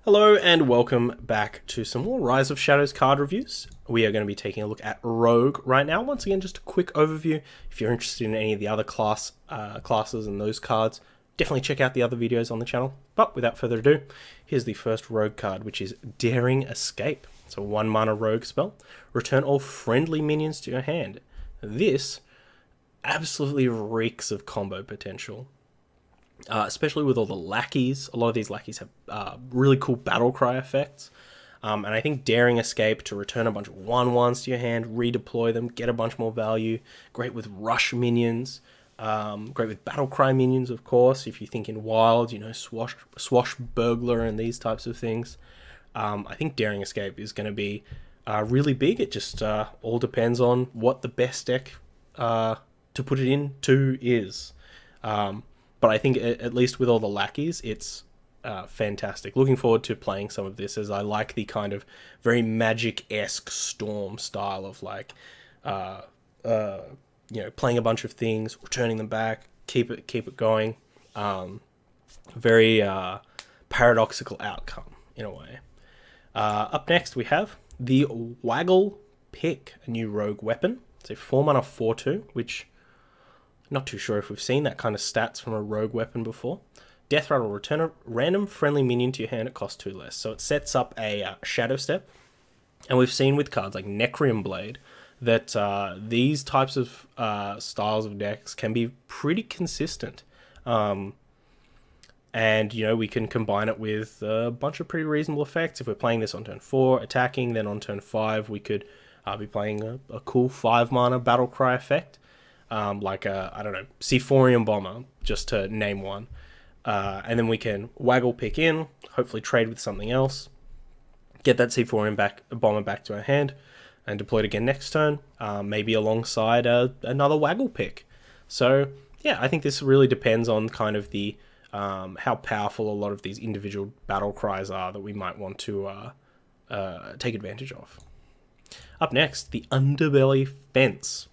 Hello and welcome back to some more Rise of Shadows card reviews. We are going to be taking a look at Rogue right now. Once again, just a quick overview. If you're interested in any of the other classes and those cards, definitely check out the other videos on the channel. But without further ado, here's the first Rogue card, which is Daring Escape. It's a 1-mana Rogue spell. Return all friendly minions to your hand. This absolutely reeks of combo potential. Especially with all the lackeys. A lot of these lackeys have really cool battle cry effects. And I think Daring Escape to return a bunch of 1/1s to your hand, redeploy them, get a bunch more value. Great with rush minions. Great with battle cry minions, of course. If you think in wild, you know, swashbuckler and these types of things. I think Daring Escape is going to be really big. It just all depends on what the best deck to put it into is. But I think at least with all the lackeys, it's fantastic. Looking forward to playing some of this, as I like the kind of very Magic-esque Storm style of like, you know, playing a bunch of things, returning them back, keep it going. Very paradoxical outcome in a way. Up next we have the Waggle Pick, a new rogue weapon. It's a 4-mana 4/2, which not too sure if we've seen that kind of stats from a rogue weapon before. Death Rattle, return a random friendly minion to your hand at cost 2 less. So it sets up a Shadow Step. And we've seen with cards like Necrium Blade that these types of styles of decks can be pretty consistent. And, you know, we can combine it with a bunch of pretty reasonable effects. If we're playing this on turn 4, attacking, then on turn 5, we could be playing a cool 5-mana Battle Cry effect. Like a, I don't know, Sephorium Bomber, just to name one. And then we can Waggle Pick in, hopefully trade with something else, get that Sephorium Bomber back to our hand, and deploy it again next turn, maybe alongside another Waggle Pick. So, yeah, I think this really depends on kind of the how powerful a lot of these individual battle cries are that we might want to take advantage of. Up next, the Underbelly Fence.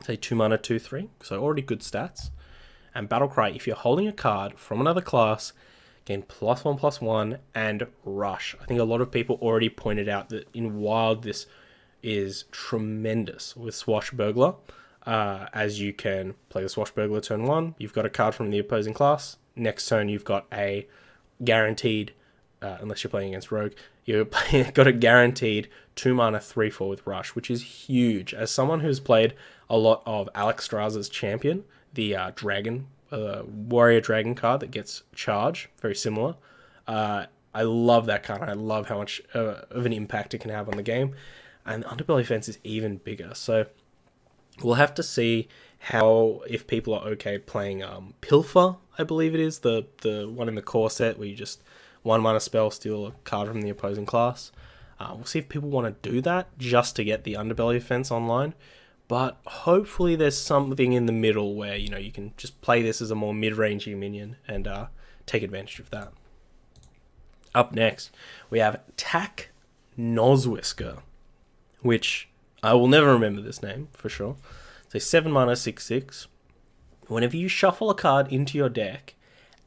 Say 2-mana 2/3, so already good stats. And Battlecry, if you're holding a card from another class, gain +1/+1 and rush. I think a lot of people already pointed out that in Wild this is tremendous with Swashbuckler, as you can play the Swashbuckler turn 1, you've got a card from the opposing class, next turn you've got a guaranteed, unless you're playing against Rogue, you've got a guaranteed 2-mana 3/4 with rush, which is huge. As someone who's played a lot of Alexstrasza's Champion, the dragon, warrior dragon card that gets charge, very similar. I love that card. I love how much of an impact it can have on the game. And Underbelly Fence is even bigger. So we'll have to see if people are okay playing Pilfer, I believe it is, the one in the core set where you just 1-mana spell, steal a card from the opposing class. We'll see if people want to do that just to get the Underbelly Fence online. But hopefully there's something in the middle where, you know, you can just play this as a more mid-rangey minion and take advantage of that. Up next, we have Tack Noswhisker, which I will never remember this name for sure. It's a 7-mana 6/6. Whenever you shuffle a card into your deck,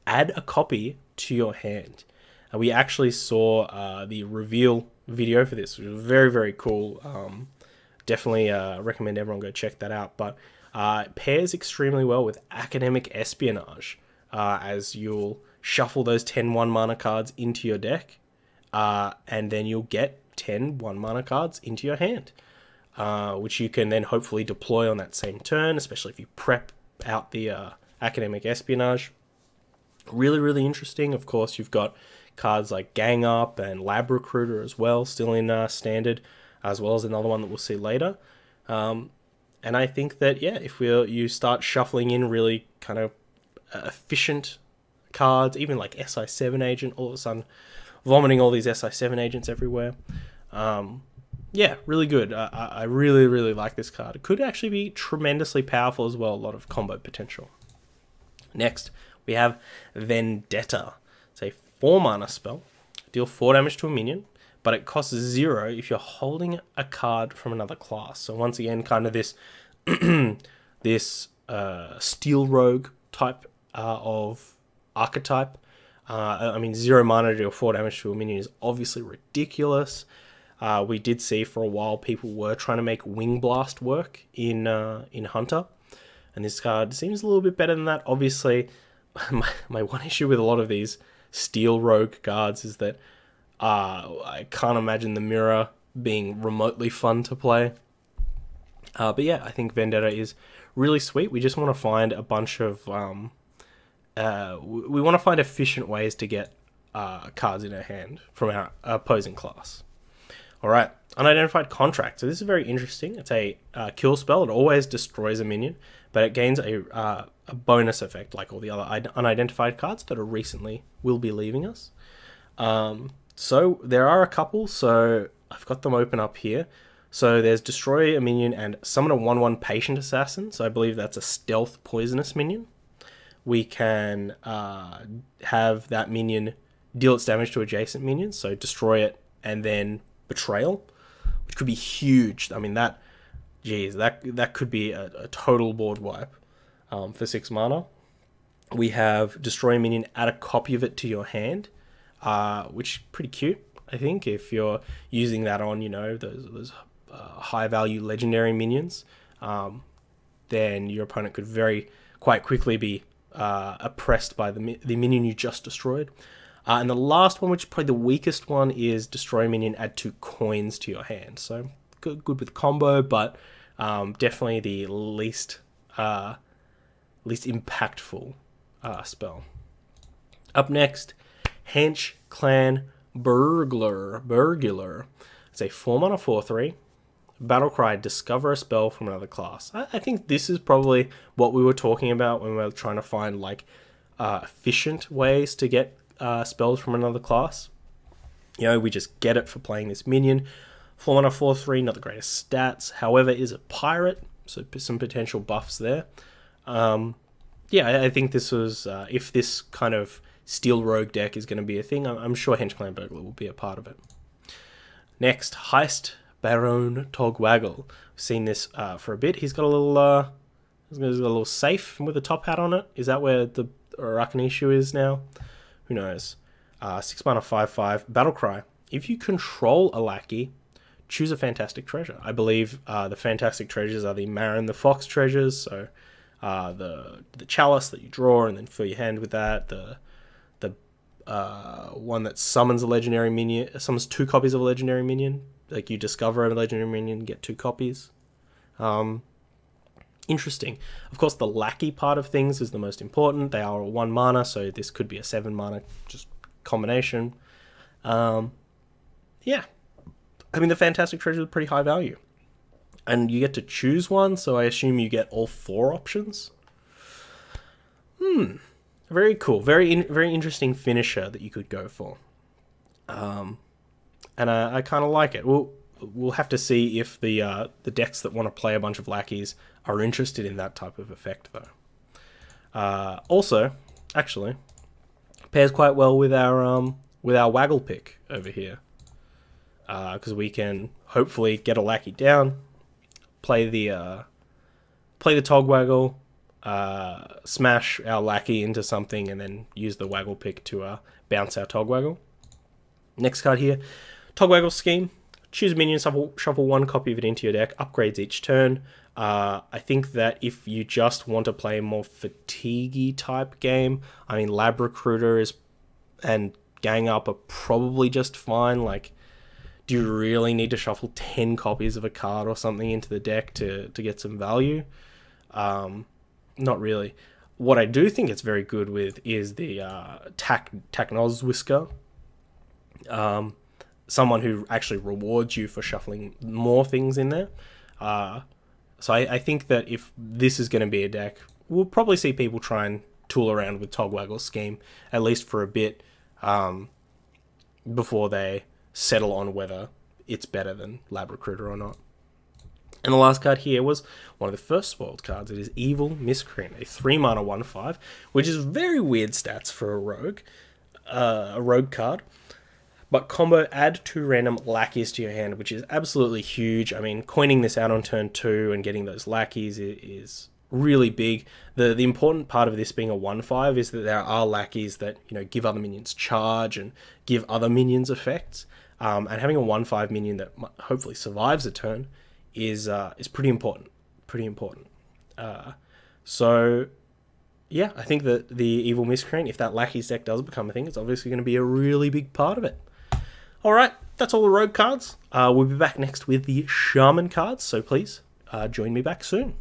add a copy to your hand. And we actually saw the reveal video for this, which was very, very cool. Definitely recommend everyone go check that out. But it pairs extremely well with Academic Espionage, as you'll shuffle those 10 1-mana cards into your deck, and then you'll get 10 1-mana cards into your hand, which you can then hopefully deploy on that same turn, especially if you prep out the Academic Espionage. Really, really interesting. Of course, you've got cards like Gang Up and Lab Recruiter as well, still in Standard, as well as another one that we'll see later. And I think that, yeah, if you start shuffling in really kind of efficient cards, even like SI7 Agent, all of a sudden vomiting all these SI7 Agents everywhere. Yeah, really good. I really, really like this card. It could actually be tremendously powerful as well, a lot of combo potential. Next, we have Vendetta. It's a 4-mana spell. Deal 4 damage to a minion, but it costs 0 if you're holding a card from another class. So once again, kind of this this Steel Rogue type of archetype. I mean, 0 mana to deal 4 damage to a minion is obviously ridiculous. We did see for a while people were trying to make Wing Blast work in Hunter, and this card seems a little bit better than that. Obviously, my one issue with a lot of these Steel Rogue cards is that I can't imagine the mirror being remotely fun to play. But yeah, I think Vendetta is really sweet. We just want to find a bunch of we want to find efficient ways to get cards in our hand from our opposing class. Alright, Unidentified Contract. So this is very interesting. It's a kill spell. It always destroys a minion, but it gains a bonus effect like all the other unidentified cards that are recently will be leaving us. So there are a couple, so I've got them open up here. So there's Destroy a Minion and Summon a 1/1 Patient Assassin. So I believe that's a stealth poisonous minion. We can have that minion deal its damage to adjacent minions, so destroy it and then Betrayal, which could be huge. I mean, that could be a total board wipe for 6 mana. We have Destroy a Minion, add a copy of it to your hand, which is pretty cute, I think, if you're using that on, you know, those high-value legendary minions, then your opponent could quite quickly be oppressed by the minion you just destroyed. And the last one, which is probably the weakest one, is Destroy a Minion, add 2 coins to your hand. So good with combo, but definitely the least impactful spell. Up next, Hench Clan Burglar. It's a 4-mana 4/3. Battlecry, discover a spell from another class. I think this is probably what we were talking about when we were trying to find like efficient ways to get spells from another class. You know, we just get it for playing this minion. 4-mana 4/3, not the greatest stats. However, is a pirate, so some potential buffs there. Yeah, I think this was if this kind of Steel Rogue deck is going to be a thing, I'm sure Hench Clan Burglar will be a part of it. Next, Heist Baron Togwaggle. We've seen this for a bit. He's got a little safe with a top hat on it. Is that where the Arachnishu is now? Who knows? 6 mana 5/5. Battlecry. If you control a lackey, choose a fantastic treasure. I believe the fantastic treasures are the Marin the Fox treasures. So the chalice that you draw and then fill your hand with that. The one that summons a legendary minion, summons 2 copies of a legendary minion. Like you discover a legendary minion, get 2 copies. Interesting. Of course, the lackey part of things is the most important. They are 1 mana, so this could be a 7 mana just combination. Yeah. I mean, the fantastic treasure is pretty high value. And you get to choose one, so I assume you get all 4 options. Very cool. Very interesting finisher that you could go for. And I kind of like it. We'll have to see if the decks that want to play a bunch of lackeys are interested in that type of effect, though. Also, actually, pairs quite well with our Waggle pick over here, because we can hopefully get a lackey down, play the Togwaggle, smash our lackey into something, and then use the Waggle pick to bounce our Togwaggle. Next card here, Togwaggle Scheme. Choose a minion, shuffle 1 copy of it into your deck, upgrades each turn. I think that if you just want to play a more fatiguey type game, I mean, Lab Recruiter and Gang Up are probably just fine. Like, do you really need to shuffle 10 copies of a card or something into the deck to get some value? Not really. What I do think it's very good with is the Taknoz Whisker. Someone who actually rewards you for shuffling more things in there. So I think that if this is going to be a deck, we'll probably see people try and tool around with Togwaggle Scheme, at least for a bit, before they settle on whether it's better than Lab Recruiter or not. And the last card here was one of the first spoiled cards. It is Evil Miscreant, a 3 mana 1/5, which is very weird stats for a rogue card. But combo, add 2 random lackeys to your hand, which is absolutely huge. I mean, coining this out on turn 2 and getting those lackeys is really big. The important part of this being a 1/5 is that there are lackeys that, you know, give other minions charge and give other minions effects. And having a 1/5 minion that hopefully survives a turn is pretty important. Pretty important. So yeah, I think that the Evil Miscreant, if that Lackey's deck does become a thing, it's obviously going to be a really big part of it. Alright, that's all the Rogue cards. We'll be back next with the Shaman cards, so please join me back soon.